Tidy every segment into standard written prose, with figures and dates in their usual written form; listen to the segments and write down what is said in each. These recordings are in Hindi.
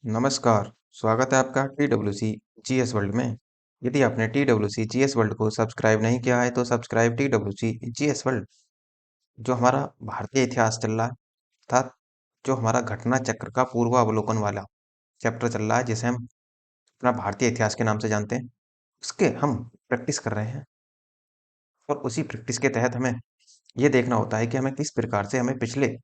नमस्कार, स्वागत है आपका TWC जीएस वर्ल्ड में। यदि आपने TWC जीएस वर्ल्ड को सब्सक्राइब नहीं किया है तो सब्सक्राइब TWC जीएस वर्ल्ड। जो हमारा भारतीय इतिहास चल रहा है अर्थात जो हमारा घटना चक्र का पूर्वावलोकन वाला चैप्टर चल रहा है जिसे हम अपना भारतीय इतिहास के नाम से जानते हैं, उसके हम प्रैक्टिस कर रहे हैं। और उसी प्रैक्टिस के तहत हमें ये देखना होता है कि हमें किस प्रकार से हमें पिछले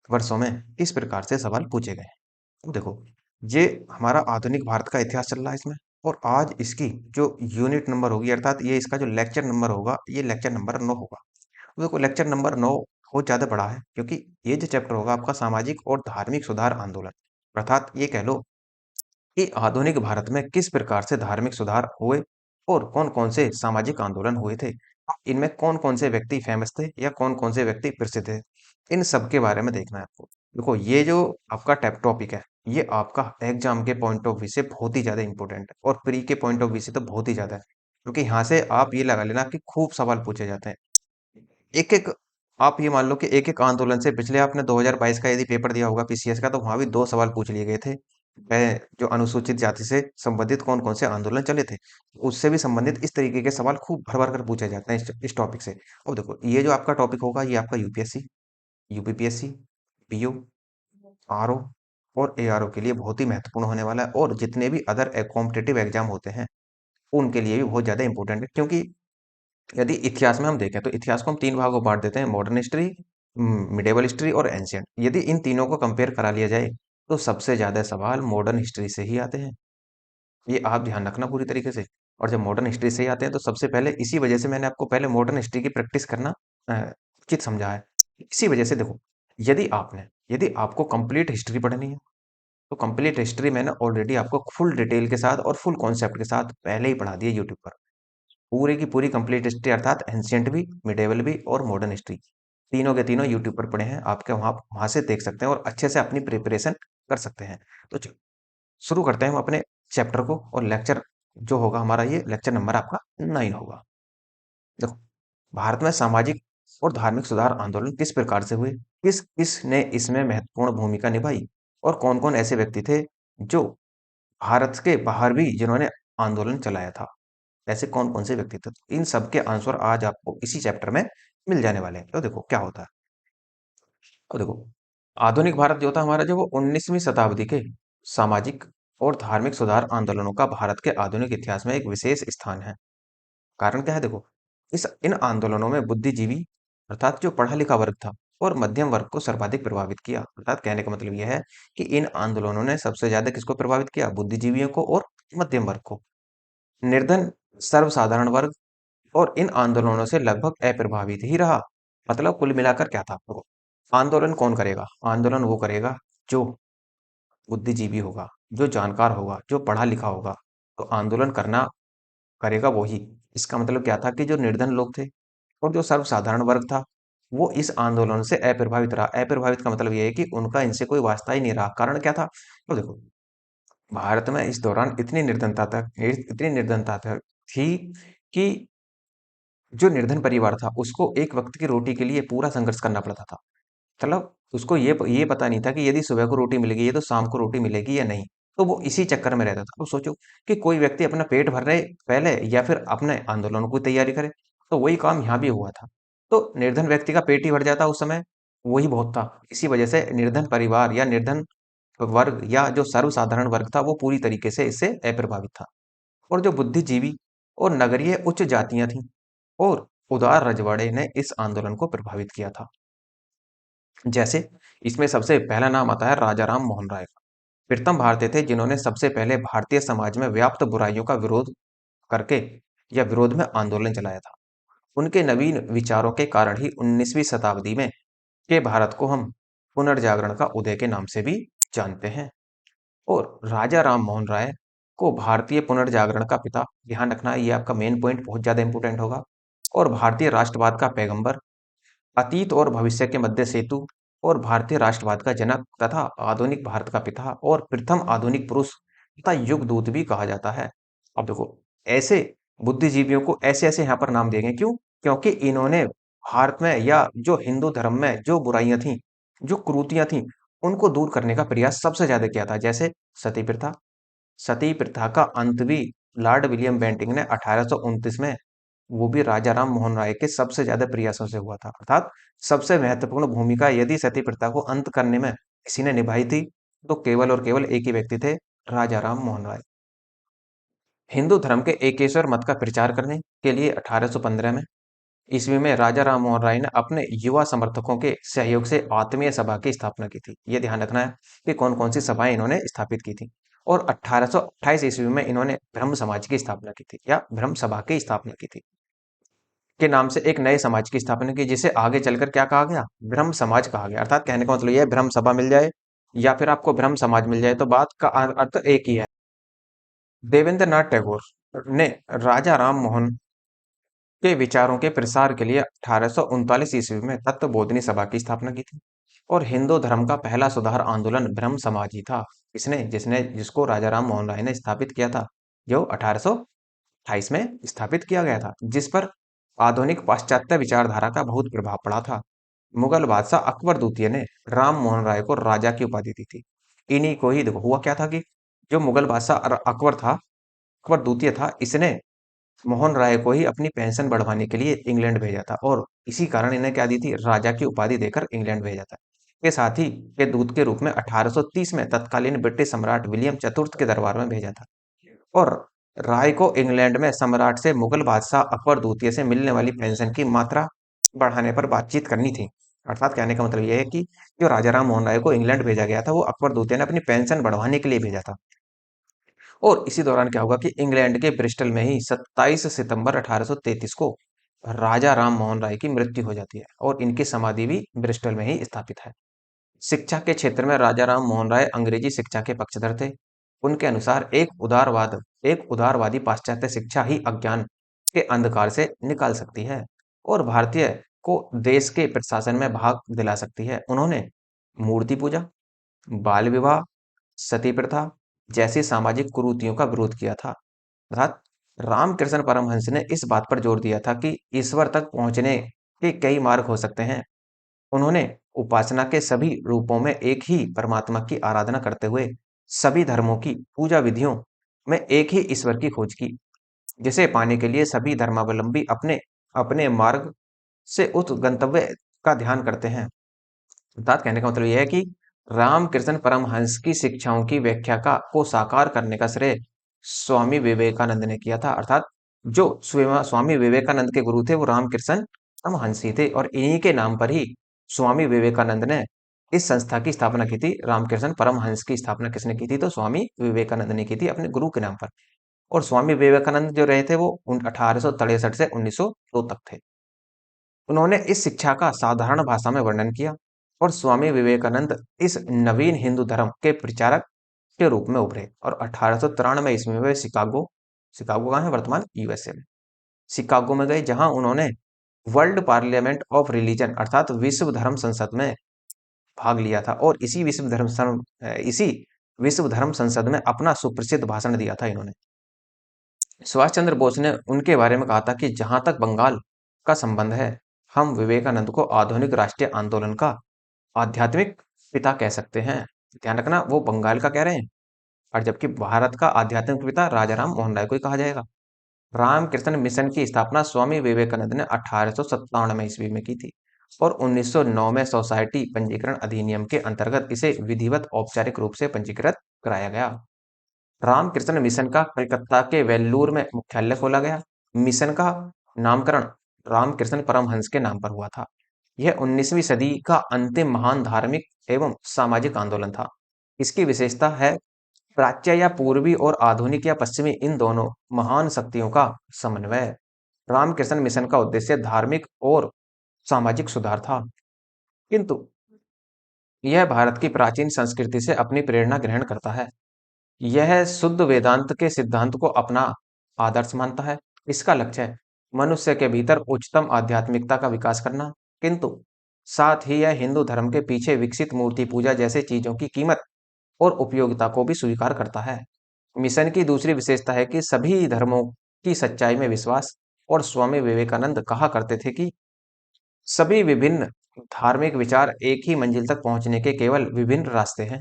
वर्षों में किस प्रकार से सवाल पूछे गए। अब देखो, ये हमारा आधुनिक भारत का इतिहास चल रहा है इसमें। और आज इसकी जो यूनिट नंबर होगी अर्थात ये इसका जो लेक्चर नंबर होगा ये लेक्चर नंबर 9 होगा। अब देखो, लेक्चर नंबर 9 बहुत ज्यादा बड़ा है क्योंकि ये जो चैप्टर होगा आपका सामाजिक और धार्मिक सुधार आंदोलन, अर्थात ये कह लो कि आधुनिक भारत में किस प्रकार से धार्मिक सुधार हुए और कौन-कौन से सामाजिक आंदोलन हुए थे। इनमें कौन-कौन से व्यक्ति फेमस थे या कौन-कौन से व्यक्ति प्रसिद्ध थे। इन सब के बारे में देखना है आपको। देखो, ये जो आपका टॉपिक है, ये आपका एग्जाम के पॉइंट ऑफ व्यू से बहुत ही ज़्यादा इंपॉर्टेंट है और प्री के पॉइंट ऑफ व्यू से तो बहुत ही ज़्यादा है। क्योंकि यहाँ से आप ये लगा लेना कि खूब सवाल पूछे जाते हैं। एक-एक आप ये मान लो कि एक-एक आंदोलन से पिछले आपने 2022 का यदि पेपर दिया होगा पीसीएस का तो वहाँ भी 2 सवाल पूछ लिए गए थे। जो अनुसूचित जाति से संबंधित कौन-कौन से आंदोलन चले थे। उससे भी संबंधित इस तरीके के सवाल खूब भर-भर कर पूछे जाते हैं इस टॉपिक से। अब देखो, ये जो आपका टॉपिक होगा ये आपका यूपीएससी, यूपीपीएससी, पीओ, आरओ और एआरओ के लिए बहुत ही महत्वपूर्ण होने वाला है और जितने भी अदर कॉम्पिटिटिव एग्जाम होते हैं, उनके लिए भी बहुत ज़्यादा इंपॉर्टेंट है। क्योंकि यदि इतिहास में हम देखें तो इतिहास को हम 3 भागों में बाँट देते हैं, मॉडर्न हिस्ट्री, मिडेवल हिस्ट्री और एंशिएंट। यदि इन तीनों को कंपेयर करा लिया जाए, तो सबसे ज़्यादा सवाल मॉडर्न हिस्ट्री से ही आते हैं। ये आप ध्यान रखना पूरी तरीके से। और जब मॉडर्न हिस्ट्री से ही आते हैं तो सबसे पहले इसी वजह से मैंने आपको पहले मॉडर्न हिस्ट्री की प्रैक्टिस करना उचित समझा है। इसी वजह से देखो, यदि आपको कंप्लीट हिस्ट्री पढ़नी है, तो कंप्लीट हिस्ट्री मैंने ऑलरेडी आपको फुल डिटेल के साथ और फुल कॉन्सेप्ट के साथ पहले ही पढ़ा दी है यूट्यूब पर। पूरी की पूरी कंप्लीट हिस्ट्री अर्थात एंशिएंट भी, मिडेवल भी और मॉडर्न हिस्ट्री, तीनों के तीनों यूट्यूब पर पड़े हैं। आपके वहां से देख सकते हैं और अच्छे से अपनी प्रिपरेशन कर सकते हैं। तो शुरू करते हैं हम अपने चैप्टर को और लेक्चर जो होगा हमारा ये लेक्चर नंबर आपका 9 होगा। देखो, भारत में सामाजिक और धार्मिक सुधार आंदोलन किस प्रकार से हुए, किस किस ने इसमें महत्वपूर्ण भूमिका निभाई और कौन कौन ऐसे व्यक्ति थे जो भारत के बाहर भी जिन्होंने आंदोलन चलाया था। ऐसे कौन-कौन से व्यक्ति थे? इन सब के आंसर आज आपको इसी चैप्टर में मिल जाने वाले हैं। तो देखो क्या होता है। अब देखो, आधुनिक भारत जो था हमारा जो वो 19वीं शताब्दी के सामाजिक और धार्मिक सुधार आंदोलनों का भारत के आधुनिक इतिहास में एक विशेष स्थान है। कारण क्या है देखो, इस इन आंदोलनों में बुद्धिजीवी अर्थात जो पढ़ा लिखा वर्ग था और मध्यम वर्ग को सर्वाधिक प्रभावित किया। अर्थात कहने का मतलब यह है कि इन आंदोलनों ने सबसे ज्यादा किसको प्रभावित किया? बुद्धिजीवियों को और मध्यम वर्ग को। निर्धन सर्वसाधारण वर्ग और इन आंदोलनों से लगभग अप्रभावित ही रहा। मतलब कुल मिलाकर क्या था? देखो, आंदोलन कौन करेगा? आंदोलन वो करेगा जो बुद्धिजीवी होगा, जो जानकार होगा, जो पढ़ा लिखा होगा। तो आंदोलन करना करेगा वो ही। इसका मतलब क्या था कि जो निर्धन लोग थे और जो सर्वसाधारण वर्ग था, वो इस आंदोलन से अप्रभावित रहा। अप्रभावित का मतलब ये है कि उनका इनसे कोई वास्ता ही नहीं रहा। कारण क्या था? तो देखो, भारत में इस दौरान इतनी निर्धनता थी कि जो निर्धन परिवार था उसको एक वक्त की रोटी के लिए पूरा संघर्ष करना पड़ता था। मतलब उसको ये पता नहीं था कि यदि सुबह को रोटी मिलेगी ये तो शाम को रोटी मिलेगी या नहीं। तो वो इसी चक्कर में रहता था। अब सोचो कि कोई व्यक्ति अपना पेट भर रहे पहले या फिर अपने आंदोलनों की तैयारी करे। तो वही काम यहाँ भी हुआ था। तो निर्धन व्यक्ति का पेट ही भर जाता उस समय, वही बहुत था। इसी वजह से निर्धन परिवार या निर्धन वर्ग या जो सर्वसाधारण वर्ग था वो पूरी तरीके से इससे अप्रभावित था। और जो बुद्धिजीवी और नगरीय उच्च जातियां थीं और उदार रजवाड़े ने इस आंदोलन को प्रभावित किया था। जैसे इसमें सबसे पहला नाम आता है राजा राम मोहन राय का। प्रथम भारतीय थे जिन्होंने सबसे पहले भारतीय समाज में व्याप्त बुराइयों का विरोध करके या विरोध में आंदोलन चलाया था। उनके नवीन विचारों के कारण ही 19वीं शताब्दी में के भारत को हम पुनर्जागरण का उदय के नाम से भी जानते हैं। और राजा राम मोहन राय को भारतीय पुनर्जागरण का पिता, ध्यान रखना ये आपका मेन पॉइंट बहुत ज्यादा इंपॉर्टेंट होगा, और भारतीय राष्ट्रवाद का पैगंबर, अतीत और भविष्य के मध्य सेतु और भारतीय राष्ट्रवाद का जनक तथा आधुनिक भारत का पिता और प्रथम आधुनिक पुरुष तथा युग दूत भी कहा जाता है। अब देखो, ऐसे बुद्धिजीवियों को ऐसे ऐसे यहाँ पर नाम देंगे क्यों? क्योंकि इन्होंने भारत में या जो हिंदू धर्म में जो बुराइयां थी, जो कुरीतियां थी, उनको दूर करने का प्रयास सबसे ज्यादा किया था। जैसे सती प्रथा। सती प्रथा का अंत भी लॉर्ड विलियम बेंटिंक ने 1829 में, वो भी राजा राम मोहन राय के सबसे ज्यादा प्रयासों से हुआ था। अर्थात सबसे महत्वपूर्ण भूमिका यदि सती प्रथा को अंत करने में किसी ने निभाई थी तो केवल और केवल एक ही व्यक्ति थे, राजा राम मोहन राय। हिंदू धर्म के एकेश्वर मत का प्रचार करने के लिए 1815 में ईस्वी में राजा राम मोहन राय ने अपने युवा समर्थकों के सहयोग से आत्मीय सभा की स्थापना की थी। ये ध्यान रखना है कि कौन कौन सी सभाएं इन्होंने स्थापित की थी। और 1828 ईस्वी में इन्होंने ब्रह्म समाज की स्थापना की थी, या ब्रह्म सभा की स्थापना की थी, के नाम से एक नए समाज की स्थापना की, जिसे आगे चलकर क्या कहा गया, ब्रह्म समाज कहा गया। अर्थात कहने का मतलब यह है, ब्रह्म सभा मिल जाए या फिर आपको ब्रह्म समाज मिल जाए तो बात का अर्थ एक ही है। देवेंद्र नाथ टैगोर ने राजा राम मोहन के विचारों के प्रसार के लिए 1839 ईस्वी में तत्वबोधिनी सभा की स्थापना की थी। और हिंदू धर्म का पहला सुधार आंदोलन ब्रह्म समाज ही था। इसने जिसने जिसको राजा राम मोहन राय ने स्थापित किया था, जो 1828 में स्थापित किया गया था, जिस पर आधुनिक पाश्चात्य विचारधारा का बहुत प्रभाव पड़ा था। मुगल बादशाह अकबर द्वितीय ने राम मोहन राय को राजा की उपाधि दी थी। इन्हीं को ही देखो, हुआ क्या था कि जो मुगल बादशाह अकबर था, अकबर द्वितीय था, इसने मोहन राय को ही अपनी पेंशन बढ़वाने के लिए इंग्लैंड भेजा था, और इसी कारण इन्हें क्या दी थी, राजा की उपाधि देकर इंग्लैंड भेजा था। के साथ ही के दूत के रूप में 1830 में तत्कालीन ब्रिटिश सम्राट विलियम चतुर्थ के दरबार में भेजा था। और राय को इंग्लैंड में सम्राट से मुगल बादशाह अकबर द्वितीय से मिलने वाली पेंशन की मात्रा बढ़ाने पर बातचीत करनी थी। अर्थात कहने का मतलब यह है कि जो राजा राम मोहन राय को इंग्लैंड भेजा गया था, वो अकबर द्वितीय ने अपनी पेंशन बढ़वाने के लिए भेजा था। और इसी दौरान क्या होगा कि इंग्लैंड के ब्रिस्टल में ही 27 सितंबर 1833 को राजा राम मोहन राय की मृत्यु हो जाती है, और इनकी समाधि भी ब्रिस्टल में ही स्थापित है। शिक्षा के क्षेत्र में राजा राम मोहन राय अंग्रेजी शिक्षा के पक्षधर थे। उनके अनुसार एक उदारवादी पाश्चात्य शिक्षा ही अज्ञान के अंधकार से निकाल सकती है और भारतीय को देश के प्रशासन में भाग दिला सकती है। उन्होंने मूर्ति पूजा, बाल विवाह, सती प्रथा जैसी सामाजिक कुरीतियों का विरोध किया था। अर्थात रामकृष्ण परमहंस ने इस बात पर जोर दिया था कि ईश्वर तक पहुंचने के कई मार्ग हो सकते हैं। उन्होंने उपासना के सभी रूपों में एक ही परमात्मा की आराधना करते हुए सभी धर्मों की पूजा विधियों में एक ही ईश्वर की खोज की, जिसे पाने के लिए सभी धर्मावलंबी अपने अपने मार्ग से उस गंतव्य का ध्यान करते हैं। अर्थात कहने का मतलब यह है कि रामकृष्ण परमहंस की शिक्षाओं की व्याख्या का को साकार करने का श्रेय स्वामी विवेकानंद ने किया था। अर्थात जो स्वामी विवेकानंद के गुरु थे वो रामकृष्ण परमहंस ही थे, और इन्हीं के नाम पर ही स्वामी विवेकानंद ने इस संस्था की स्थापना की थी। रामकृष्ण परमहंस की स्थापना किसने की थी, तो स्वामी विवेकानंद ने की थी अपने गुरु के नाम पर। और स्वामी विवेकानंद जो रहे थे वो 1863 से 1902 तक थे। उन्होंने इस शिक्षा का साधारण भाषा में वर्णन किया, और स्वामी विवेकानंद इस नवीन हिंदू धर्म के प्रचारक के रूप में उभरे। और 1893 ईस्वी में शिकागो शिकागो कहाँ है, वर्तमान यूएसए में, शिकागो में गए, जहां उन्होंने वर्ल्ड पार्लियामेंट ऑफ रिलीजन अर्थात विश्व धर्म संसद में भाग लिया था। और इसी विश्व धर्म संसद में अपना सुप्रसिद्ध भाषण दिया था इन्होंने। सुभाष चंद्र बोस ने उनके बारे में कहा था कि जहां तक बंगाल का संबंध है, हम विवेकानंद को आधुनिक राष्ट्रीय आंदोलन का आध्यात्मिक पिता कह सकते हैं। ध्यान रखना, वो बंगाल का कह रहे हैं, और जबकि भारत का आध्यात्मिक पिता राजाराम मोहन राय को ही कहा जाएगा। रामकृष्ण मिशन की स्थापना स्वामी विवेकानंद ने 1897 ईस्वी में की थी, और 1909 में सोसाइटी पंजीकरण अधिनियम के अंतर्गत इसे विधिवत औपचारिक रूप से पंजीकृत कराया गया। रामकृष्ण मिशन का कलकत्ता के वेल्लूर में मुख्यालय खोला गया। मिशन का नामकरण रामकृष्ण परमहंस के नाम पर हुआ था। यह 19वीं सदी का अंतिम महान धार्मिक एवं सामाजिक आंदोलन था। इसकी विशेषता है प्राच्य या पूर्वी और आधुनिक या पश्चिमी इन दोनों महान शक्तियों का समन्वय। रामकृष्ण मिशन का उद्देश्य धार्मिक और सामाजिक सुधार था, किंतु यह भारत की प्राचीन संस्कृति से अपनी प्रेरणा ग्रहण करता है। यह शुद्ध वेदांत के सिद्धांत को अपना आदर्श मानता है। इसका लक्ष्य है मनुष्य के भीतर उच्चतम आध्यात्मिकता का विकास करना, किंतु साथ ही यह हिंदू धर्म के पीछे विकसित मूर्ति पूजा जैसे चीजों की कीमत और उपयोगिता को भी स्वीकार करता है। मिशन की दूसरी विशेषता है कि सभी धर्मों की सच्चाई में विश्वास, और स्वामी विवेकानंद कहा करते थे कि सभी विभिन्न धार्मिक विचार एक ही मंजिल तक पहुंचने के केवल विभिन्न रास्ते हैं।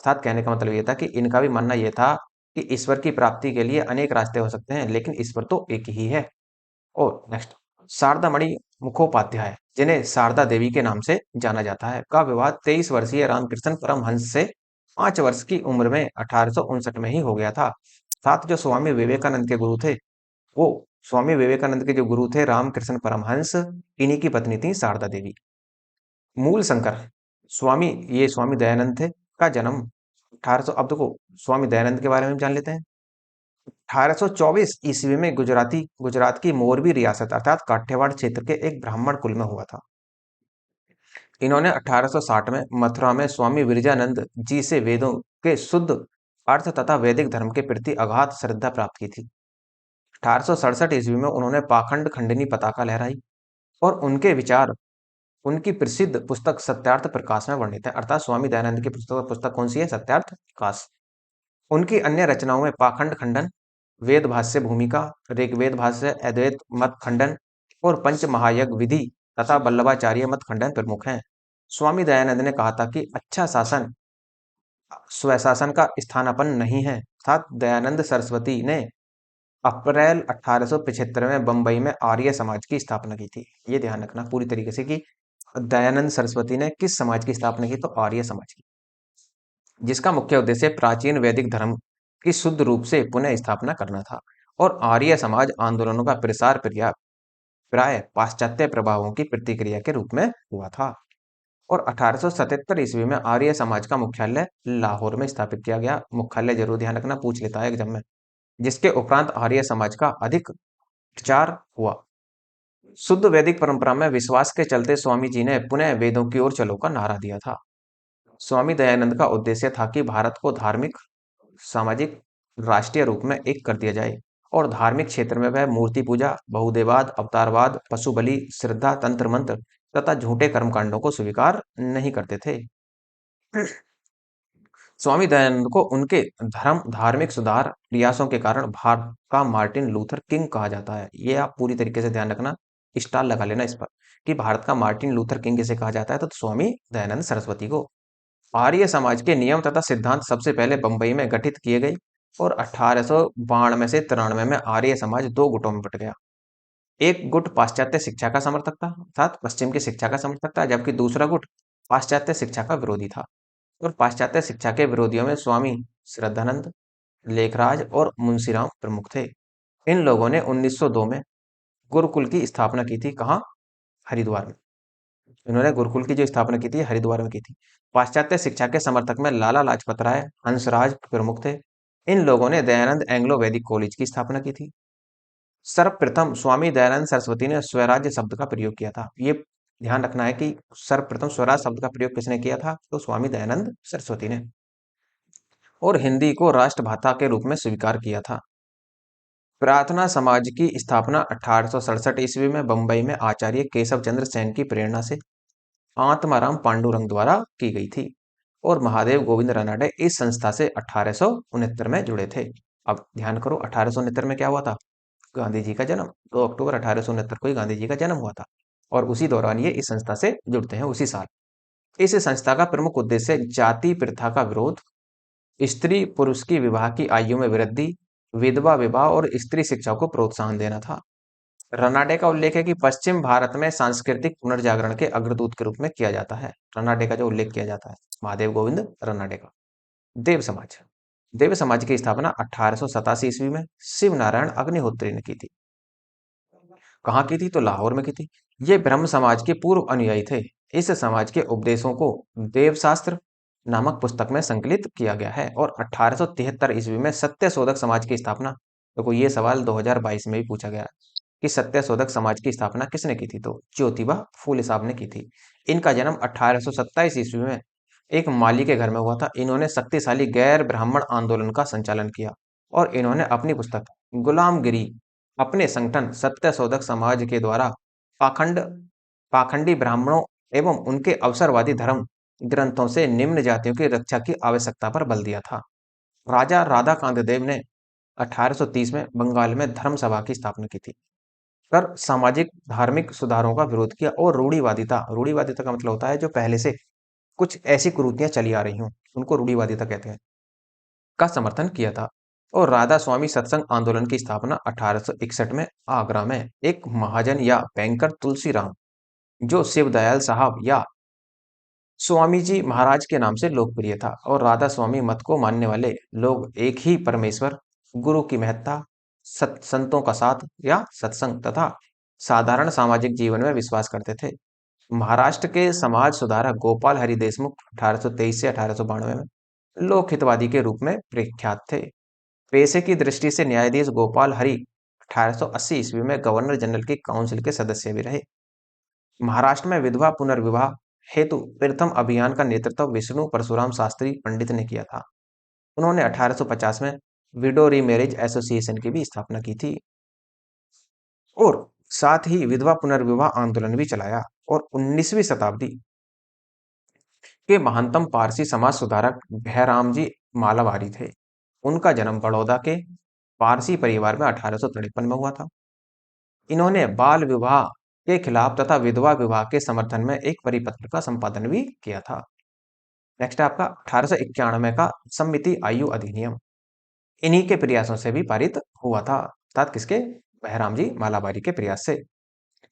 अर्थात कहने का मतलब ये था कि इनका भी मानना ये था कि ईश्वर की प्राप्ति के लिए अनेक रास्ते हो सकते हैं, लेकिन ईश्वर तो एक ही है। और नेक्स्ट, शारदामणि मुखोपाध्याय, जिन्हें शारदा देवी के नाम से जाना जाता है, का विवाह 23 वर्षीय रामकृष्ण परमहंस से 5 वर्ष की उम्र में 1859 में ही हो गया था। साथ जो स्वामी विवेकानंद के गुरु थे, वो स्वामी विवेकानंद के जो गुरु थे रामकृष्ण परमहंस, इन्हीं की पत्नी थी शारदा देवी। मूल शंकर स्वामी दयानंद थे, का जन्म 1800, अब देखो स्वामी दयानंद के बारे में जान लेते हैं। 1824 ईस्वी में गुजरात की मोरबी रियासत अर्थात काठियावाड़ क्षेत्र के एक ब्राह्मण कुल में हुआ था। इन्होंने 1860 में मथुरा में स्वामी विरजानंद जी से वेदों के शुद्ध अर्थ तथा वैदिक धर्म के प्रति अगाध श्रद्धा प्राप्त की थी। 1867 ईस्वी में उन्होंने पाखंड खंडनी पताका लहराई और उनके विचार उनकी प्रसिद्ध पुस्तक सत्यार्थ प्रकाश में वर्णित है। अर्थात स्वामी दयानंद की पुस्तक कौन सी है? सत्यार्थ प्रकाश। उनकी अन्य रचनाओं में पाखंड खंडन, वेद भाष्य भूमिका, ऋग्वेद भाष्य, अद्वैत मत खंडन और पंच महायज्ञ विधि तथा वल्लभाचार्य मत खंडन प्रमुख हैं। स्वामी दयानंद ने कहा था कि अच्छा शासन स्वशासन का स्थानापन्न नहीं है। अर्थात दयानंद सरस्वती ने अप्रैल 1875 में बंबई में आर्य समाज की स्थापना की थी। ये ध्यान रखना पूरी तरीके से कि दयानंद सरस्वती ने किस समाज की स्थापना की? तो आर्य समाज की, जिसका मुख्य उद्देश्य प्राचीन वैदिक धर्म की शुद्ध रूप से पुनः स्थापना करना था। और आर्य समाज आंदोलनों का प्रसार प्राय पाश्चात्य प्रभावों की प्रतिक्रिया के रूप में हुआ था। और 1877 ईस्वी में आर्य समाज का मुख्यालय लाहौर में स्थापित किया गया। मुख्यालय जरूर ध्यान रखना, पूछ लेता है एग्जाम में। जिसके उपरांत आर्य समाज का अधिक प्रचार हुआ। शुद्ध वैदिक परंपरा में विश्वास के चलते स्वामी जी ने पुनः वेदों की ओर चलो का नारा दिया था। स्वामी दयानंद का उद्देश्य था कि भारत को धार्मिक, सामाजिक, राष्ट्रीय रूप में एक कर दिया जाए और धार्मिक क्षेत्र में वह मूर्ति पूजा, बहुदेवाद, अवतारवाद, पशु बलि, श्रद्धा, तंत्र मंत्र तथा झूठे कर्मकांडों को स्वीकार नहीं करते थे। स्वामी दयानंद को उनके धार्मिक सुधार प्रयासों के कारण भारत का मार्टिन लूथर किंग कहा जाता है। ये आप पूरी तरीके से ध्यान रखना, स्टार लगा लेना इस पर कि भारत का मार्टिन लूथर किंग किसे कहा जाता है? तो स्वामी दयानंद सरस्वती को। आर्य समाज के नियम तथा सिद्धांत सबसे पहले बंबई में गठित किए गए और 1892 से 93 में आर्य समाज दो गुटों में बट गया। एक गुट पाश्चात्य शिक्षा का समर्थक था, अर्थात पश्चिम की शिक्षा का समर्थक था, जबकि दूसरा गुट पाश्चात्य शिक्षा का विरोधी था। और पाश्चात्य शिक्षा के विरोधियों में स्वामी श्रद्धानंद, लेखराज और मुंशीराम प्रमुख थे। इन लोगों ने 1902 में गुरुकुल की स्थापना की थी। कहाँ? हरिद्वार में। इन्होंने गुरुकुल की जो स्थापना की थी हरिद्वार में की थी। पाश्चात्य शिक्षा के समर्थक में लाला लाजपत राय, हंसराज प्रमुख थे। इन लोगों ने दयानंद एंग्लो वैदिक कॉलेज की स्थापना की थी। सर्वप्रथम स्वामी दयानंद सरस्वती ने स्वराज्य शब्द का प्रयोग किया था। ये ध्यान रखना है कि सर्वप्रथम स्वराज शब्द का प्रयोग किसने किया था? तो स्वामी दयानंद सरस्वती ने। और हिंदी को राष्ट्रभाषा के रूप में स्वीकार किया था। प्रार्थना समाज की स्थापना 1867 ईस्वी में बंबई में आचार्य केशव चंद्र सेन की प्रेरणा से आत्माराम पांडुरंग द्वारा की गई थी। और महादेव गोविंद रानडे इस संस्था से 1869 में जुड़े थे। अब ध्यान करो, 1869 में क्या हुआ था? गांधी जी का जन्म। 2 अक्टूबर 1869 को ही गांधी जी का जन्म हुआ था और उसी दौरान ये इस संस्था से जुड़ते हैं, उसी साल। इस संस्था का प्रमुख उद्देश्य जाति प्रथा का विरोध, स्त्री पुरुष की विवाह की आयु में वृद्धि, विधवा विवाह और स्त्री शिक्षा को प्रोत्साहन देना था। रनाडे का उल्लेख है कि पश्चिम भारत में सांस्कृतिक पुनर्जागरण के अग्रदूत के रूप में किया जाता है। रनाडे का जो उल्लेख किया जाता है, महादेव गोविंद रनाडे का। देव समाज। देव समाज की स्थापना 1887 ईस्वी में शिव नारायण अग्निहोत्री ने की थी। कहाँ की थी? तो लाहौर में की थी। ये ब्रह्म समाज के पूर्व अनुयायी थे। इस समाज के उपदेशों को देवशास्त्र नामक पुस्तक में संकलित किया गया है। और 1873 ईस्वी में सत्य शोधक समाज की स्थापना, देखो ये सवाल 2022 में भी पूछा गया कि सत्य शोधक समाज की स्थापना किसने की थी? तो ज्योतिबा फूले साहब ने की थी। इनका जन्म 1827 ईस्वी में एक माली के घर में हुआ था। इन्होंने शक्तिशाली गैर ब्राह्मण आंदोलन का संचालन किया और इन्होंने अपनी पुस्तक गुलामगिरी अपने संगठन सत्य शोधक समाज के द्वारा पाखंड पाखंडी ब्राह्मणों एवं उनके अवसरवादी धर्म ग्रंथों से निम्न जातियों की रक्षा की आवश्यकता पर बल दिया था। राजा राधाकांत देव ने 1830 में बंगाल में धर्म सभा की स्थापना की थी, कर सामाजिक धार्मिक सुधारों का विरोध किया और रूढ़िवादिता का मतलब होता है जो पहले से कुछ ऐसी कुरीतियां चली आ रही हों, उनको रूढ़िवादिता कहते हैं, का समर्थन किया था। और राधा स्वामी सत्संग आंदोलन की स्थापना 1861 में आगरा में एक महाजन या बैंकर तुलसीराम, जो शिवदयाल साहब या स्वामी जी महाराज के नाम से लोकप्रिय था, और राधा स्वामी मत को मानने वाले लोग एक ही परमेश्वर, गुरु की महत्ता, संतों का साथ या सत्संग तथा साधारण सामाजिक जीवन में विश्वास करते थे। महाराष्ट्र के समाज सुधारक गोपाल हरि देशमुख 1823 से 1892 में लोक हितवादी के रूप में प्रख्यात थे। पेशे की दृष्टि से न्यायाधीश गोपाल हरि 1880 ईस्वी में गवर्नर जनरल की काउंसिल के सदस्य भी रहे। महाराष्ट्र में विधवा पुनर्विवाह हेतु प्रथम अभियान का नेतृत्व विष्णु परशुराम शास्त्री पंडित ने किया था। उन्होंने 1850 में विडो रीमैरिज एसोसिएशन की भी स्थापना की थी, और साथ ही विधवा पुनर्विवाह आंदोलन भी चलाया। और 19वीं शताब्दी के महानतम पारसी समाज सुधारक भैराम जी मालावारी थे। उनका जन्म बड़ौदा के पारसी परिवार में 1853 में हुआ था। इन्होंने बाल विवाह के खिलाफ तथा विधवा विवाह के समर्थन में एक परिपत्र का संपादन भी किया था। नेक्स्ट है आपका 1891 का सम्मिति आयु अधिनियम, इन्हीं के प्रयासों से भी पारित हुआ था, अर्थात किसके, बहराम जी मालाबारी के प्रयास से।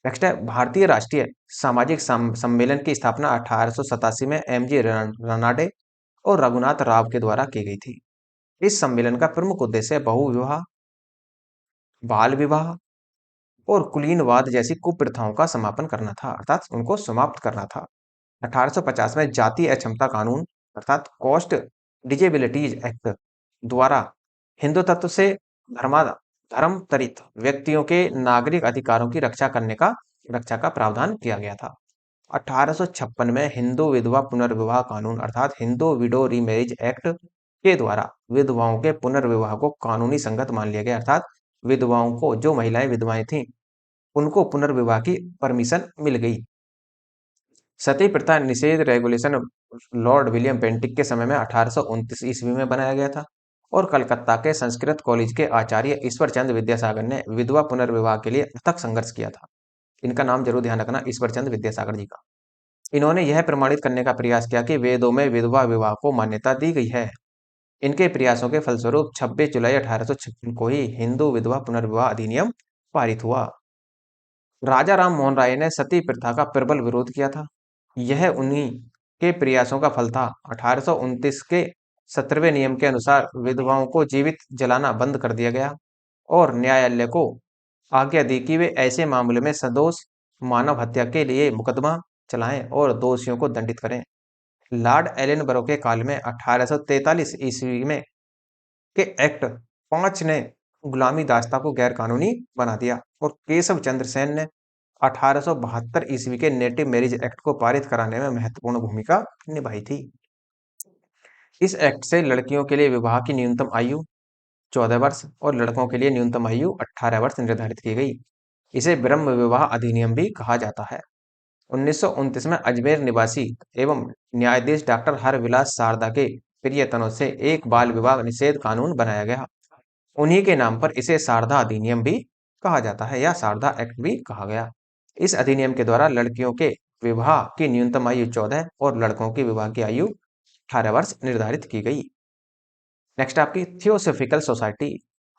नेक्स्ट है भारतीय राष्ट्रीय सामाजिक सम्मेलन की स्थापना 1887 में एमजी रनाडे और रघुनाथ राव के द्वारा की गई थी। इस सम्मेलन का प्रमुख उद्देश्य बहुविवाह, बाल विवाह और कुलीनवाद जैसी कुप्रथाओं का समापन करना था, अर्थात उनको समाप्त करना था। 1850 में जातीय अक्षमता कानून अर्थात कॉस्ट डिजेबिलिटीज एक्ट द्वारा हिंदू तत्व से धर्मांतरित व्यक्तियों के नागरिक अधिकारों की रक्षा का प्रावधान किया गया था। 1856 में हिंदू विधवा पुनर्विवाह कानून अर्थात हिंदू विडो रीमैरिज एक्ट के द्वारा विधवाओं के पुनर्विवाह को कानूनी संगत मान लिया गया, अर्थात विधवाओं को, जो महिलाएं विधवाएं थीं, उनको पुनर्विवाह की परमिशन मिल गई। सती प्रथा निषेध रेगुलेशन लॉर्ड विलियम बेंटिक के समय में 1829 ईस्वी में बनाया गया था, और कलकत्ता के संस्कृत कॉलेज के आचार्य ईश्वर चंद विद्यासागर ने विधवा पुनर्विवाह के लिए अथक संघर्ष किया था। इनका नाम जरूर ध्यान रखना, ईश्वर चंद विद्यासागर जी का। इन्होंने यह प्रमाणित करने का प्रयास किया कि वेदों में विधवा विवाह को मान्यता दी गई है। इनके प्रयासों के फलस्वरूप 26 जुलाई 1856 को ही हिंदू विधवा पुनर्विवाह अधिनियम पारित हुआ। राजा राम मोहन राय ने सती प्रथा का प्रबल विरोध किया था। यह उन्हीं के प्रयासों का फल था। 1829 के 17वें नियम के अनुसार विधवाओं को जीवित जलाना बंद कर दिया गया, और न्यायालय को आज्ञा दी कि वे ऐसे मामले में सदोष मानव हत्या के लिए मुकदमा चलाएं और दोषियों को दंडित करें। लॉर्ड एलनबरो के काल में 1843 ईस्वी में के एक्ट 5 ने गुलामी दास्ता को गैर कानूनी बना दिया, और केशव चंद्र सेन ने 1872 ईस्वी के नेटिव मैरिज एक्ट को पारित कराने में महत्वपूर्ण भूमिका निभाई थी। इस एक्ट से लड़कियों के लिए विवाह की न्यूनतम आयु 14 वर्ष और लड़कों के लिए न्यूनतम आयु 18 वर्ष निर्धारित की गई। इसे ब्रह्म विवाह अधिनियम भी कहा जाता है। 1929 में अजमेर निवासी एवं न्यायाधीश डॉक्टर हरविलास शारदा के प्रियतनों से एक बाल विवाह निषेध कानून बनाया गया। उन्हीं के नाम पर इसे शारदा अधिनियम भी कहा जाता है, या शारदा एक्ट भी कहा गया। इस अधिनियम के द्वारा लड़कियों के विवाह की न्यूनतम आयु 14 और लड़कों की विवाह की आयु 18 वर्ष निर्धारित की गई। नेक्स्ट आपकी थियोसोफिकल सोसाइटी।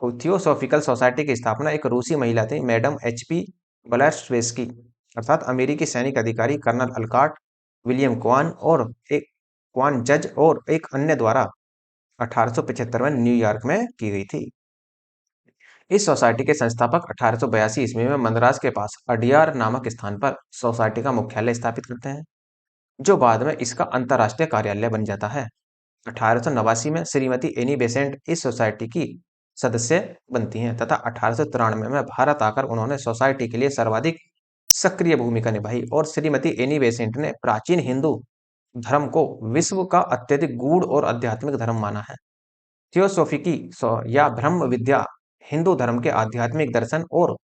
थियोसोफिकल सोसाइटी की स्थापना एक रूसी महिला थी, मैडम HP ब्लैश्वेस्की, अर्थात अमेरिकी सैनिक अधिकारी कर्नल अल्काट विलियम क्वान और एक क्वान जज और एक अन्य द्वारा 1875 में न्यूयॉर्क में की गई थी। इस सोसाइटी के संस्थापक 1882 ईस्वी में मद्रास के पास अडियार नामक स्थान पर सोसाइटी का मुख्यालय स्थापित करते हैं, जो बाद में इसका अंतर्राष्ट्रीय कार्यालय बन जाता है। 1889 में श्रीमती एनी बेसेंट इस सोसाइटी की सदस्य बनती हैं, तथा 1893 में भारत आकर उन्होंने सोसाइटी के लिए सर्वाधिक सक्रिय भूमिका निभाई, और श्रीमती एनी बेसेंट ने प्राचीन हिंदू धर्म को विश्व का अत्यधिक गूढ़ और आध्यात्मिक धर्म माना है। थियोसोफिकी या ब्रह्म विद्या हिंदू धर्म के आध्यात्मिक दर्शन और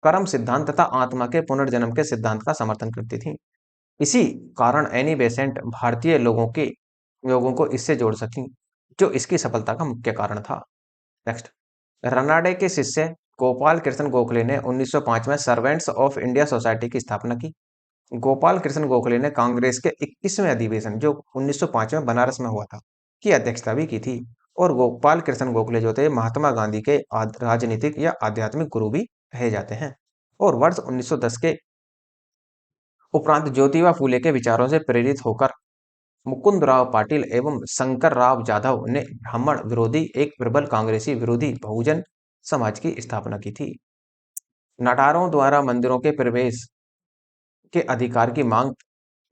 कर्म सिद्धांत तथा आत्मा के पुनर्जन्म के सिद्धांत का समर्थन करती थी। इसी कारण एनी बेसेंट भारतीय लोगों को इससे जोड़ सकी, जो इसकी सफलता का मुख्य कारण था। नेक्स्ट, रनाडे के शिष्य गोपाल कृष्ण गोखले ने 1905 में सर्वेंट्स ऑफ इंडिया सोसाइटी की स्थापना की। गोपाल कृष्ण गोखले ने कांग्रेस के 21वें अधिवेशन जो 1905 में बनारस में हुआ था की अध्यक्षता भी की थी। और गोपाल कृष्ण गोखले जो थे महात्मा गांधी के राजनीतिक या आध्यात्मिक गुरु भी कहे जाते हैं। और वर्ष 1910 के उपरांत ज्योतिबा फूले के विचारों से प्रेरित होकर मुकुंदराव पाटिल एवं शंकर राव जाधव ने ब्राह्मण विरोधी एक प्रबल कांग्रेसी विरोधी बहुजन समाज की स्थापना की थी। नाटारों द्वारा मंदिरों के प्रवेश के अधिकार की मांग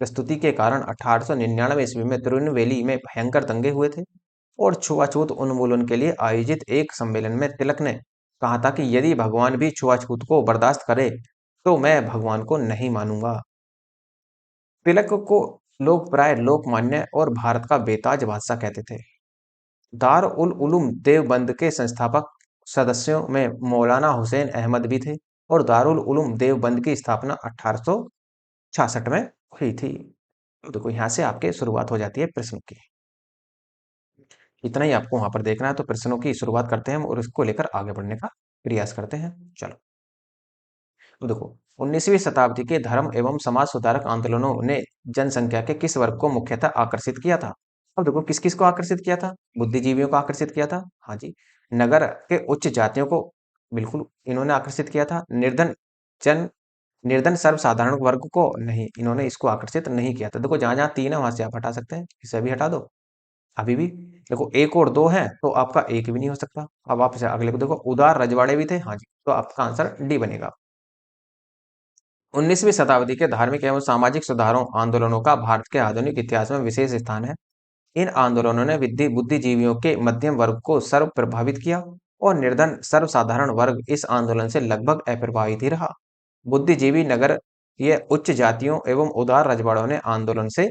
प्रस्तुति के कारण 1899 ईस्वी में तिरुनेलवेली में भयंकर दंगे हुए थे। और छुआछूत उन्मूलन के लिए आयोजित एक सम्मेलन में तिलक ने कहा था कि यदि भगवान भी छुआछूत को बर्दाश्त करे तो मैं भगवान को नहीं मानूंगा। तिलक को लोग प्राय लोकमान्य और भारत का बेताज बादशाह कहते थे। दार उल उलूम देवबंद के संस्थापक सदस्यों में मौलाना हुसैन अहमद भी थे। और दारुल उलूम देवबंद की स्थापना 1866 में हुई थी। तो देखो यहाँ से आपके शुरुआत हो जाती है प्रश्नों की। इतना ही आपको वहां पर देखना है, तो प्रश्नों की शुरुआत करते हैं और इसको लेकर आगे बढ़ने का प्रयास करते हैं। चलो, तो देखो 19वीं शताब्दी के धर्म एवं समाज सुधारक आंदोलनों ने जनसंख्या के किस वर्ग को मुख्यतः आकर्षित किया था? अब देखो किस किस को आकर्षित किया था? बुद्धिजीवियों को आकर्षित किया था, हाँ जी। नगर के उच्च जातियों को बिल्कुल इन्होंने आकर्षित किया था। जन निर्धन सर्वसाधारण वर्ग को नहीं, इन्होंने इसको आकर्षित नहीं किया था। देखो जहां जहां 3 है वहां से आप हटा सकते हैं, इसे भी हटा दो। अभी भी देखो 1 और 2 है तो आपका 1 भी नहीं हो सकता। अब आप इसे अगले को देखो, उदार रजवाड़े भी थे, हाँ जी, तो आपका आंसर डी बनेगा। 19वीं शताब्दी के धार्मिक एवं सामाजिक सुधारों आंदोलनों का भारत के आधुनिक इतिहास में विशेष स्थान है। इन आंदोलनों ने बुद्धिजीवियों के मध्यम वर्ग को सर्व प्रभावित किया और निर्धन सर्वसाधारण वर्ग इस आंदोलन से लगभग अप्रभावित ही रहा। बुद्धिजीवी नगर ये उच्च जातियों एवं उदार रजवाड़ों ने आंदोलन से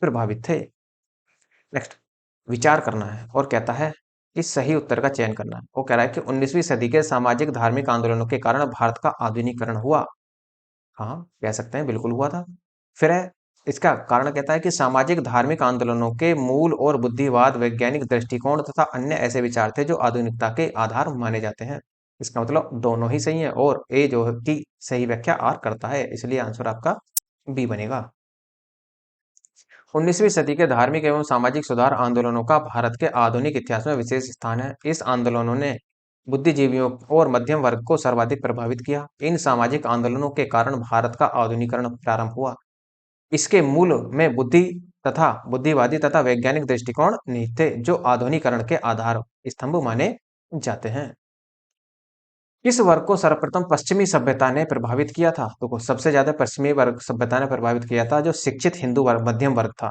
प्रभावित थे। नेक्स्ट, विचार करना है और कहता है कि सही उत्तर का चयन करना है। वो कह रहा है कि 19वीं सदी के सामाजिक धार्मिक आंदोलनों के कारण भारत का आधुनिकीकरण हुआ। हाँ, कह सकते हैं बिल्कुल हुआ था। फिर है इसका कारण, कहता है कि सामाजिक धार्मिक आंदोलनों के मूल और बुद्धिवाद वैज्ञानिक दृष्टिकोण तथा अन्य ऐसे विचार थे जो आधुनिकता के आधार माने जाते हैं। इसका मतलब दोनों ही सही है और ए जो है की सही व्याख्या आर करता है, इसलिए आंसर आपका बी बनेगा। 19वीं सदी के धार्मिक एवं सामाजिक सुधार आंदोलनों का भारत के आधुनिक इतिहास में विशेष स्थान है। इस आंदोलनों ने बुद्धिजीवियों और मध्यम वर्ग को सर्वाधिक प्रभावित किया। इन सामाजिक आंदोलनों के कारण भारत का आधुनिकीकरण प्रारंभ हुआ। इसके मूल में बुद्धि तथा बुद्धिवादी तथा वैज्ञानिक दृष्टिकोण निहित थे जो आधुनिकीकरण के आधार स्तंभ माने जाते हैं। किस वर्ग को सर्वप्रथम पश्चिमी सभ्यता ने प्रभावित किया था? तो सबसे ज्यादा पश्चिमी वर्ग सभ्यता ने प्रभावित किया था जो शिक्षित हिंदू वर्ग मध्यम वर्ग था।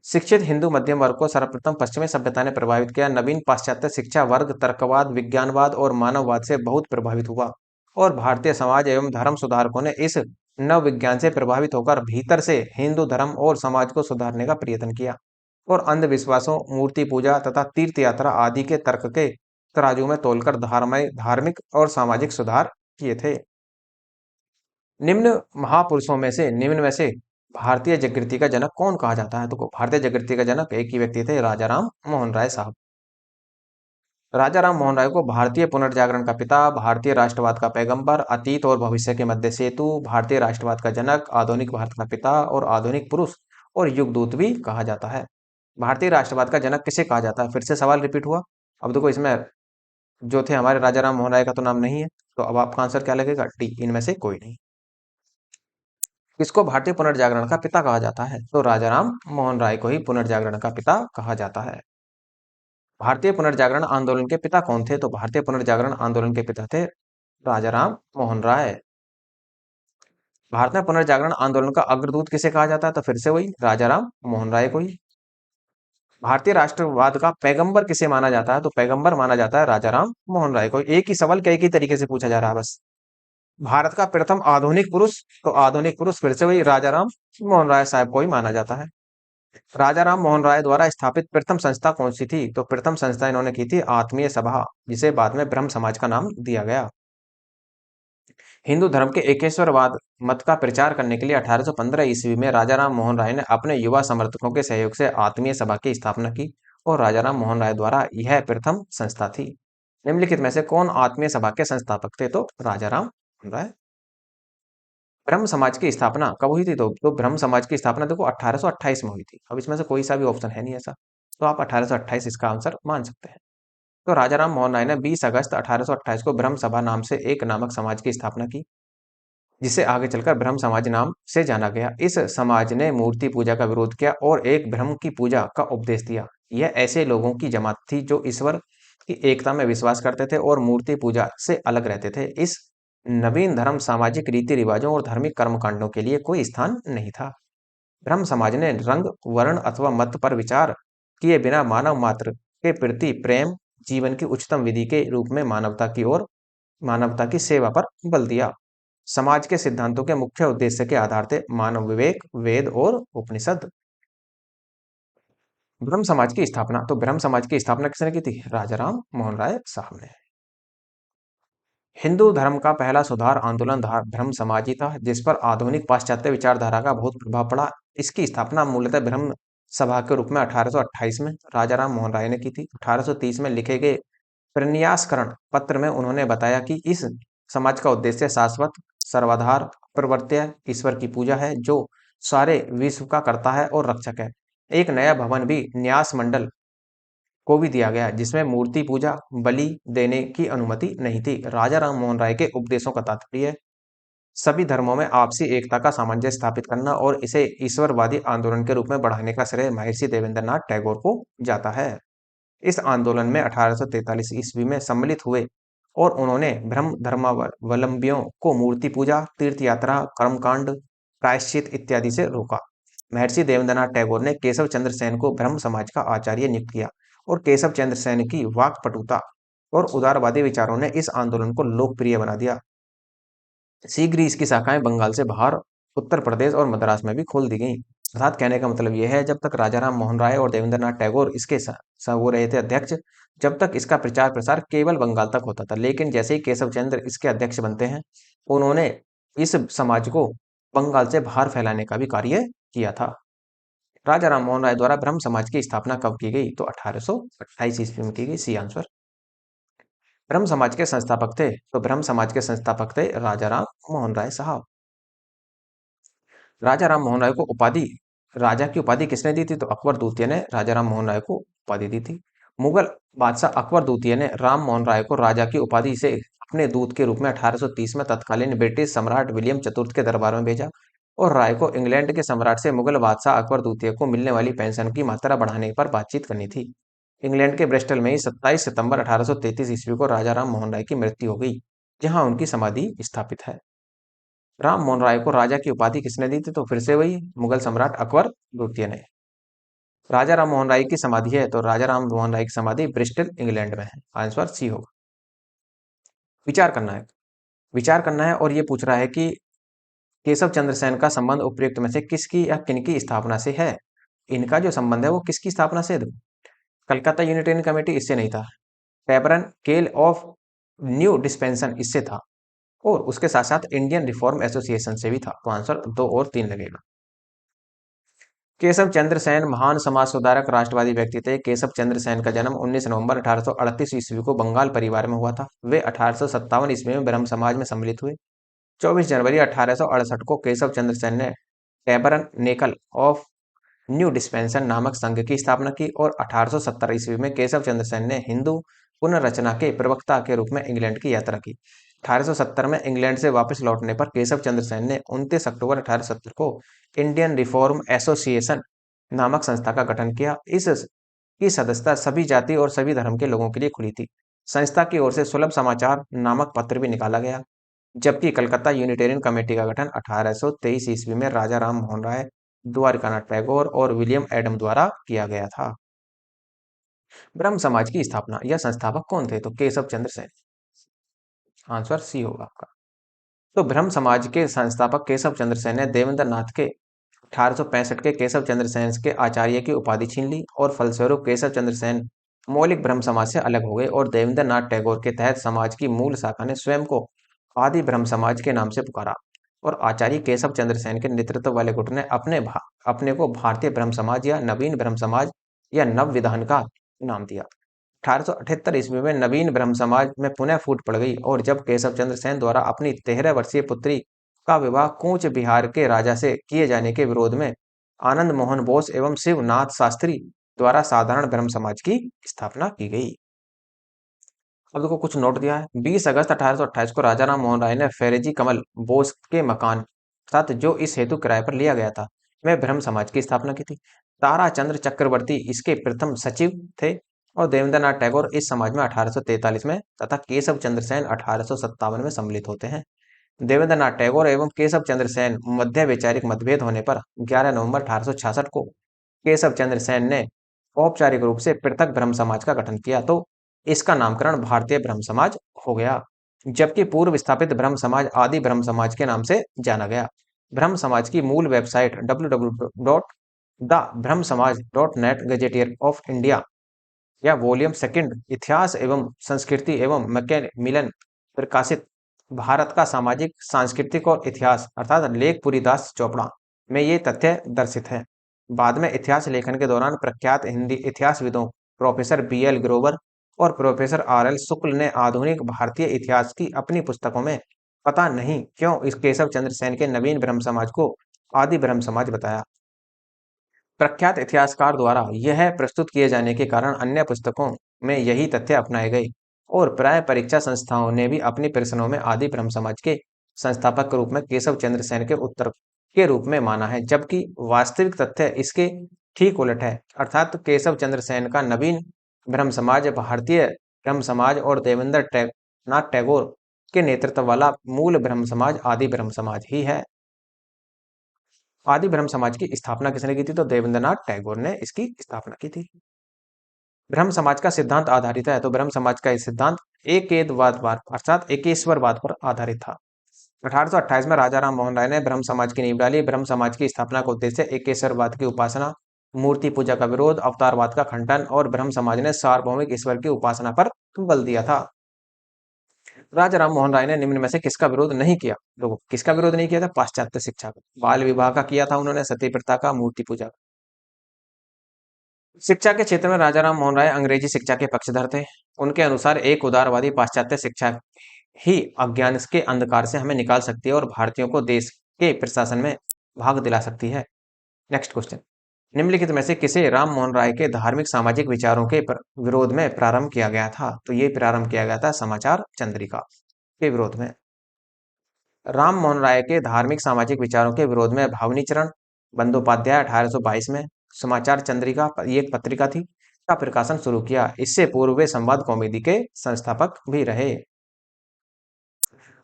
शिक्षित हिंदू मध्यम वर्ग को सर्वप्रथम पश्चिमी सभ्यता ने प्रभावित किया। नवीन पाश्चात्य शिक्षा वर्ग तर्कवाद, विज्ञानवाद और मानववाद से बहुत प्रभावित हुआ और भारतीय समाज एवं धर्म सुधारकों ने इस नव विज्ञान से प्रभावित होकर भीतर से हिंदू धर्म और समाज को सुधारने का प्रयत्न किया और अंधविश्वासों, मूर्ति पूजा तथा तीर्थ यात्रा आदि के तर्क के तराजू में तोलकर धार्मिक और सामाजिक सुधार किए थे। निम्न महापुरुषों में से भारतीय जागृति का जनक कौन कहा जाता है? तो भारतीय जागृति का जनक एक ही व्यक्ति थे, राजा राम मोहन राय साहब। राजा राम मोहन राय को भारतीय पुनर्जागरण का पिता, भारतीय राष्ट्रवाद का पैगंबर, अतीत और भविष्य के मध्य सेतु, भारतीय राष्ट्रवाद का जनक, आधुनिक भारत का पिता और आधुनिक पुरुष और युगदूत भी कहा जाता है। भारतीय राष्ट्रवाद का जनक किसे कहा जाता है? फिर से सवाल रिपीट हुआ। अब देखो इसमें जो थे हमारे राजा राम मोहन राय का तो नाम नहीं है, तो अब आपका आंसर क्या लगेगा? डी, इनमें से कोई नहीं। किसको भारतीय पुनर्जागरण का पिता कहा जाता है? तो राजाराम मोहन राय को ही पुनर्जागरण का पिता कहा जाता है। भारतीय पुनर्जागरण आंदोलन के पिता कौन थे? तो भारतीय पुनर्जागरण आंदोलन के पिता थे राजाराम मोहन राय। भारत में पुनर्जागरण आंदोलन का अग्रदूत किसे कहा जाता है? तो फिर से वही राजाराम मोहन राय को ही। भारतीय राष्ट्रवाद का पैगंबर किसे माना जाता है? तो पैगंबर माना जाता है राजाराम मोहन राय को। एक ही सवाल कई कई तरीके से पूछा जा रहा है बस। भारत का प्रथम आधुनिक पुरुष, तो आधुनिक पुरुष फिर से वही राजाराम मोहन राय साहब को ही माना जाता है। राजाराम मोहन राय द्वारा स्थापित प्रथम संस्था कौन सी थी? तो प्रथम संस्था इन्होंने की थी आत्मीय सभा, जिसे बाद में ब्रह्म समाज का नाम दिया गया। हिंदू धर्म के एकेश्वरवाद मत का प्रचार करने के लिए 1815 ईस्वी में राजाराम मोहन राय ने अपने युवा समर्थकों के सहयोग से आत्मीय सभा की स्थापना की और राजाराम मोहन राय द्वारा यह प्रथम संस्था थी। निम्नलिखित में से कौन आत्मीय सभा के संस्थापक थे? तो राजाराम मोहन राय। ब्रह्म समाज की स्थापना कब हुई थी? तो ब्रह्म समाज की स्थापना देखो 1828 में हुई थी। अब इसमें से कोई सा भी ऑप्शन है नहीं ऐसा, तो आप 1828 इसका आंसर मान सकते हैं। तो राजा राम मोहन राय ने 20 अगस्त 1828 को ब्रह्म सभा नाम से एक नामक समाज की स्थापना की, जिसे आगे चलकर ब्रह्म समाज नाम से जाना गया। इस समाज ने मूर्ति पूजा का विरोध किया और एक ब्रह्म की पूजा का उपदेश दिया। यह ऐसे लोगों की जमात थी जो ईश्वर की एकता में विश्वास करते थे और मूर्ति पूजा से अलग रहते थे। इस नवीन धर्म सामाजिक रीति रिवाजों और धार्मिक कर्मकांडों के लिए कोई स्थान नहीं था। ब्रह्म समाज ने रंग, वर्ण अथवा मत पर विचार किए बिना मानव मात्र के प्रति प्रेम, जीवन की उच्चतम विधि के रूप में मानवता की सेवा पर बल दिया। समाज के सिद्धांतों के मुख्य उद्देश्य के आधार थे मानव विवेक, वेद और उपनिषद। ब्रह्म समाज की स्थापना, तो ब्रह्म समाज की स्थापना किसने की थी? राजा राम मोहन राय साहब ने। हिंदू धर्म का पहला सुधार आंदोलन ब्रह्म समाज ही था, जिस पर आधुनिक पाश्चात्य विचारधारा का बहुत प्रभाव पड़ा। इसकी स्थापना मूलतः ब्रह्म सभा के रूप में 1828 में राजा राम मोहन राय ने की थी। 1830 में लिखे गए प्रन्यासकरण पत्र में उन्होंने बताया कि इस समाज का उद्देश्य शाश्वत, सर्वाधार, प्रवर्त्य ईश्वर की पूजा है, जो सारे विश्व का कर्ता है और रक्षक है। एक नया भवन भी न्यास मंडल को भी दिया गया, जिसमें मूर्ति पूजा, बलि देने की अनुमति नहीं थी। राजा राम मोहन राय के उपदेशों का तात्पर्य सभी धर्मों में आपसी एकता का सामंजस्य स्थापित करना और इसे ईश्वरवादी आंदोलन के रूप में बढ़ाने का श्रेय महर्षि देवेंद्रनाथ टैगोर को जाता है। इस आंदोलन में 1843 ईस्वी में सम्मिलित हुए और उन्होंने ब्रह्म धर्मावलंबियों को मूर्ति पूजा, तीर्थ यात्रा, कर्मकांड, प्रायश्चित इत्यादि से रोका। महर्षि देवेंद्रनाथ टैगोर ने केशव चंद्र सेन को ब्रह्म समाज का आचार्य नियुक्त किया और केशव चंद्र सेन की वाक्पटुता और उदारवादी विचारों ने इस आंदोलन को लोकप्रिय बना दिया। शीघ्र ही इसकी शाखाएं बंगाल से बाहर उत्तर प्रदेश और मद्रास में भी खोल दी गईं। अर्थात कहने का मतलब यह है, जब तक राजा राम मोहन राय और देवेंद्रनाथ टैगोर इसके वो रहे थे अध्यक्ष, जब तक इसका प्रचार प्रसार केवल बंगाल तक होता था। लेकिन जैसे ही केशव चंद्र इसके अध्यक्ष बनते हैं, उन्होंने इस समाज को बंगाल से बाहर फैलाने का भी कार्य किया था। राजा राम मोहन राय द्वारा ब्रह्म समाज की स्थापना कब की गई? तो 1828 ईस्वी में की गई। C answer. ब्रह्म समाज के संस्थापक थे, तो ब्रह्म समाज के संस्थापक थे राजा राम मोहन राय साहब। राजा राम मोहन राय को राजा की उपाधि किसने दी थी? तो अकबर द्वितीय ने राजा राम मोहन राय को उपाधि दी थी। मुगल बादशाह अकबर द्वितीय ने राम मोहन राय को राजा की उपाधि से अपने दूत के रूप में 1830 में तत्कालीन ब्रिटिश सम्राट विलियम चतुर्थ के दरबार में भेजा और राय को इंग्लैंड के सम्राट से मुगल बादशाह अकबर द्वितीय को मिलने वाली पेंशन की मात्रा बढ़ाने पर बातचीत करनी थी। इंग्लैंड के ब्रिस्टल में ही 27 सितंबर 1833 ईस्वी को राजा राम मोहन राय की मृत्यु हो गई, जहां उनकी समाधि स्थापित है। राम मोहन राय को राजा की उपाधि किसने दी थी? तो फिर से वही मुगल सम्राट अकबर द्वितीय ने। राजा राम मोहन राय की समाधि है, तो राजा राम मोहन राय की समाधि ब्रिस्टल इंग्लैंड में है। आंसर सी होगा। विचार करना है, और ये पूछ रहा है कि केशव चंद्र सेन का संबंध उपयुक्त में से किसकी या किनकी स्थापना से है? इनका जो संबंध है वो किसकी स्थापना से है? कलकत्ता यूनिटेरियन कमेटी इससे नहीं था। पेपरन केल ऑफ न्यू डिस्पेंसन इससे था और उसके साथ साथ इंडियन रिफॉर्म एसोसिएशन से भी था। तो आंसर 2 और 3 लगेगा। केशव चंद्र सेन महान समाज सुधारक राष्ट्रवादी व्यक्ति थे। केशव चंद्र सेन का जन्म 19 नवंबर 1838 ईस्वी को बंगाल परिवार में हुआ था। वे 1857 ईस्वी में ब्रह्म समाज में सम्मिलित हुए। 24 जनवरी 1868 को केशव चंद्र सेन ने टैबरन नेकल ऑफ न्यू डिस्पेंसन नामक संघ की स्थापना की और 1870 ईस्वी में केशव चंद्र सेन ने हिंदू पुनर्रचना के प्रवक्ता के रूप में इंग्लैंड की यात्रा की। 1870 में इंग्लैंड से वापस लौटने पर केशव चंद्र सेन ने 29 अक्टूबर 1870 को इंडियन रिफॉर्म एसोसिएशन नामक संस्था का गठन किया। इस की सदस्यता सभी जाति और सभी धर्म के लोगों के लिए खुली थी। संस्था की ओर से सुलभ समाचार नामक पत्र भी निकाला गया, जबकि कलकत्ता यूनिटेरियन कमेटी का गठन 1823 ईस्वी में राजा राम मोहन राय, द्वारकानाथ टैगोर और विलियम एडम द्वारा किया गया था। ब्रह्म समाज की स्थापना या संस्थापक कौन थे? तो केशव चंद्र सेन। आंसर सी होगा आपका। तो ब्रह्म समाज के संस्थापक केशव चंद्र सेन ने देवेंद्र नाथ के 1865 के केशव चंद्र सेन के आचार्य की उपाधि छीन ली और फलस्वरूप केशव चंद्र सेन मौलिक ब्रह्म समाज से अलग हो गए और देवेंद्र नाथ टैगोर के तहत समाज की मूल शाखा ने स्वयं को आदि ब्रह्म समाज के नाम से पुकारा और आचार्य केशव चंद्र सेन के नेतृत्व वाले गुट ने अपने को भारतीय ब्रह्म समाज या नवीन ब्रह्म समाज या नव विधान का नाम दिया। 1878 ईस्वी में नवीन ब्रह्म समाज में पुनः फूट पड़ गई और जब केशव चंद्र सेन द्वारा अपनी 13 वर्षीय पुत्री का विवाह कूच बिहार के राजा से किए जाने के विरोध में आनंद मोहन बोस एवं शिवनाथ शास्त्री द्वारा साधारण ब्रह्म समाज की स्थापना की गई। अब देखो कुछ नोट दिया है। 20 अगस्त 1828 को राजा राम मोहन राय ने फेरेजी कमल बोस के मकान साथ जो इस हेतु किराए पर लिया गया था में ब्रह्म समाज की स्थापना की थी। ताराचंद्र चक्रवर्ती इसके प्रथम सचिव थे और देवेंद्रनाथ टैगोर इस समाज में 1843 में तथा केशव चंद्र सेन 1857 में सम्मिलित होते हैं। देवेंद्रनाथ टैगोर एवं केशव चंद्र सेन मध्य वैचारिक मतभेद होने पर 11 नवंबर 1866 को केशव चंद्र सेन ने औपचारिक रूप से पृथक ब्रह्म समाज का गठन किया तो इसका नामकरण भारतीय ब्रह्म समाज हो गया, जबकि पूर्व स्थापित ब्रह्म समाज आदि ब्रह्म समाज के नाम से जाना गया। ब्रह्म समाज की मूल website www.thebrahmsamaj.net gazetteer of India या वॉल्यूम सेकंड इतिहास एवं संस्कृति एवं मैकेमिलन प्रकाशित भारत का सामाजिक सांस्कृतिक और इतिहास अर्थात लेखपुरी दास चोपड़ा में ये तथ्य दर्शित है। बाद में इतिहास लेखन के दौरान प्रख्यात हिंदी इतिहासविदों प्रोफेसर बी.एल. ग्रोवर और प्रोफेसर आर.एल. शुक्ल ने आधुनिक भारतीय इतिहास की अपनी पुस्तकों में पता नहीं क्यों इस केशव चंद्र सेन के नवीन ब्रह्म समाज को आदि ब्रह्म समाज बताया। प्रख्यात इतिहासकार द्वारा यह प्रस्तुत किए जाने के कारण अन्य पुस्तकों में यही तथ्य अपनाए गए और प्राय परीक्षा संस्थाओं ने भी अपनी प्रश्नों में आदि ब्रह्म समाज के संस्थापक के रूप में केशव चंद्र सेन के उत्तर के रूप में माना है, जबकि वास्तविक तथ्य इसके ठीक उलट है, अर्थात केशव चंद्र सेन का नवीन ब्रह्म समाज भारतीय ब्रह्म समाज और नाथ टैगोर के नेतृत्व वाला मूल ब्रह्म समाज आदि ब्रह्म समाज ही है। आदि ब्रह्म समाज की स्थापना किसने की थी? तो देवेंद्रनाथ टैगोर ने इसकी स्थापना की थी। ब्रह्म समाज का सिद्धांत आधारित है, तो ब्रह्म समाज का सिद्धांत एकेदवाद अर्थात एकेश्वरवाद पर आधारित था। 1828 में राजा राम मोहन राय ने ब्रह्म समाज की नींव डाली। ब्रह्म समाज की स्थापना का उद्देश्य एकेश्वरवाद की उपासना, मूर्ति पूजा का विरोध, अवतारवाद का खंडन और ब्रह्म समाज ने सार्वभौमिक ईश्वर की उपासना पर बल दिया था। राजा राम मोहन राय ने निम्न में से किसका विरोध नहीं किया? देखो किसका विरोध नहीं किया था? पाश्चात्य शिक्षा का। बाल विवाह का किया था उन्होंने, सती प्रथा का, मूर्ति पूजा का। शिक्षा के क्षेत्र में राजा राम मोहन राय अंग्रेजी शिक्षा के पक्षधर थे। उनके अनुसार एक उदारवादी पाश्चात्य शिक्षा ही अज्ञान के अंधकार से हमें निकाल सकती है और भारतीयों को देश के प्रशासन में भाग दिला सकती है। नेक्स्ट क्वेश्चन, निम्नलिखित में से किसे राम मोहन राय के धार्मिक सामाजिक विचारों के विरोध में प्रारंभ किया गया था? तो ये प्रारंभ किया गया था समाचार चंद्रिका के विरोध में। राम मोहन राय के धार्मिक सामाजिक विचारों के विरोध में भावनीचरण बंदोपाध्याय 1822 में समाचार चंद्रिका ये एक पत्रिका थी का प्रकाशन शुरू किया। इससे पूर्व वे संवाद कॉमेडी के संस्थापक भी रहे।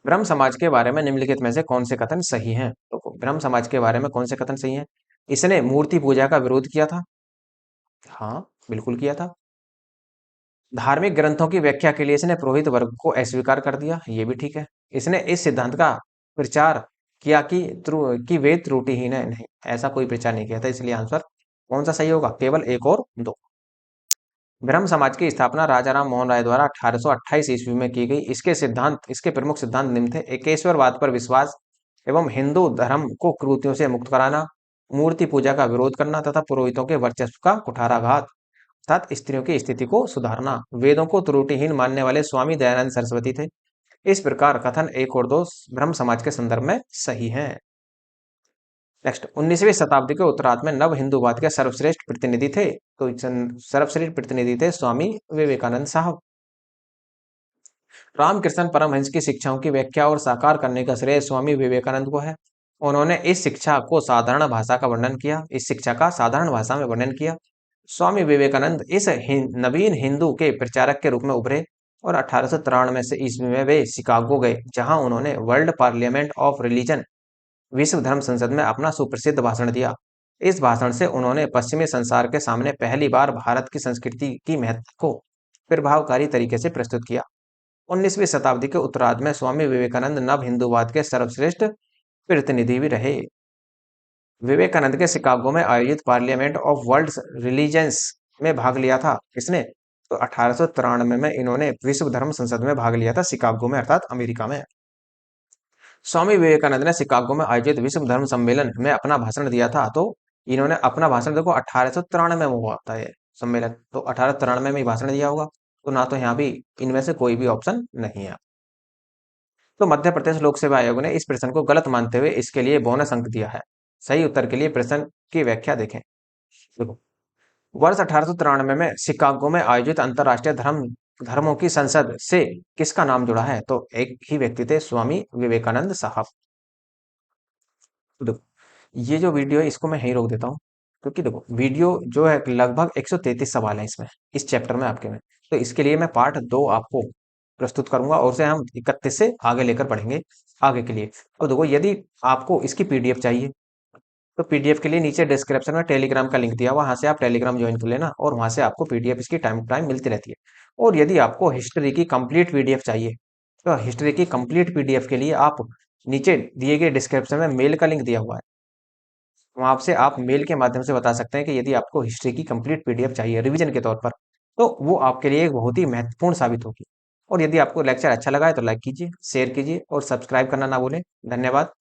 ब्रह्म समाज के बारे में निम्नलिखित में से कौन से कथन सही हैं? तो ब्रह्म समाज के बारे में कौन से कथन सही हैं? इसने मूर्ति पूजा का विरोध किया था। हाँ, बिल्कुल किया था। धार्मिक ग्रंथों की व्याख्या के लिए इसने पुरोहित वर्ग को अस्वीकार कर दिया, ये भी ठीक है। इसने इस सिद्धांत का प्रचार किया कि वे त्रुटिहीन है, नहीं, ऐसा कोई प्रचार नहीं किया था, इसलिए आंसर कौन सा सही होगा? केवल एक और दो। ब्रह्म समाज की स्थापना राजा राम मोहन राय द्वारा 1828 ईस्वी में की गई। इसके प्रमुख सिद्धांत निम्न थे: एकेश्वरवाद पर विश्वास एवं हिंदू धर्म को कुरीतियों से मुक्त कराना, मूर्ति पूजा का विरोध करना तथा पुरोहितों के वर्चस्व का कुठाराघात अर्थात स्त्रियों की स्थिति को सुधारना। वेदों को त्रुटिहीन मानने वाले स्वामी दयानंद सरस्वती थे। इस प्रकार कथन एक और दो ब्रह्म समाज के संदर्भ में सही हैं। नेक्स्ट, 19वीं शताब्दी के उत्तरार्ध में नव हिंदूवाद के सर्वश्रेष्ठ प्रतिनिधि थे, तो सर्वश्रेष्ठ प्रतिनिधि थे स्वामी विवेकानंद साहब। रामकृष्ण परमहंस की शिक्षाओं की व्याख्या और साकार करने का श्रेय स्वामी विवेकानंद को है। उन्होंने इस शिक्षा को साधारण भाषा का वर्णन किया, इस शिक्षा का साधारण भाषा में वर्णन किया। स्वामी विवेकानंद इस नवीन हिंदू के प्रचारक के रूप में उभरे और 1893 से ईस्वी में वे शिकागो गए, जहां उन्होंने वर्ल्ड पार्लियामेंट ऑफ रिलीजन विश्व धर्म संसद में अपना सुप्रसिद्ध भाषण दिया। इस भाषण से उन्होंने पश्चिमी संसार के सामने पहली बार भारत की संस्कृति की महत्व को प्रभावकारी तरीके से प्रस्तुत किया। 19वीं शताब्दी के उत्तरार्ध में स्वामी विवेकानंद नव हिंदूवाद के सर्वश्रेष्ठ प्रतिनिधि भी रहे। विवेकानंद के शिकागो में आयोजित पार्लियामेंट ऑफ वर्ल्ड रिलीजन्स में भाग लिया था किसने? तो 1893 में इन्होंने विश्व धर्म संसद में भाग लिया था, शिकागो में अर्थात अमेरिका में। स्वामी विवेकानंद ने शिकागो में आयोजित विश्व धर्म सम्मेलन में अपना भाषण दिया था, तो इन्होंने अपना भाषण देखो 1893 में हुआ था ये सम्मेलन, तो 1893 में ही भाषण दिया होगा, तो ना तो यहाँ भी इनमें से कोई भी ऑप्शन नहीं है। तो मध्य प्रदेश लोक सेवा आयोग ने इस प्रश्न को गलत मानते हुए इसके लिए बोनस अंक दिया है। सही उत्तर के लिए प्रश्न की व्याख्या देखें। देखो, वर्ष 1893 में शिकागो में आयोजित अंतरराष्ट्रीय धर्मों की संसद से किसका नाम जुड़ा है? तो एक ही व्यक्ति थे, स्वामी विवेकानंद साहब। तो देखो, ये जो वीडियो है इसको मैं यहीं रोक देता हूँ, क्योंकि देखो वीडियो जो है लगभग 133 सवाल है इसमें, इस चैप्टर में आपके में। तो इसके लिए मैं पार्ट 2 आपको प्रस्तुत करूंगा और उसे हम 31 से आगे लेकर पढ़ेंगे आगे के लिए। अब देखो, यदि आपको इसकी पीडीएफ चाहिए तो पीडीएफ के लिए नीचे डिस्क्रिप्शन में टेलीग्राम का लिंक दिया हुआ, वहां से आप टेलीग्राम ज्वाइन कर लेना और वहां से आपको पीडीएफ इसकी टाइम टू टाइम मिलती रहती है। और यदि आपको हिस्ट्री की कंप्लीट पीडीएफ चाहिए तो हिस्ट्री की कंप्लीट पीडीएफ के लिए आप नीचे दिए गए डिस्क्रिप्शन में मेल का लिंक दिया हुआ है, वहां से आप मेल के माध्यम से बता सकते हैं कि यदि आपको हिस्ट्री की कंप्लीट पीडीएफ चाहिए रिवीजन के तौर पर, तो वो आपके लिए एक बहुत ही महत्वपूर्ण साबित होगी। और यदि आपको लेक्चर अच्छा लगा है तो लाइक कीजिए, शेयर कीजिए और सब्सक्राइब करना ना भूलें। धन्यवाद।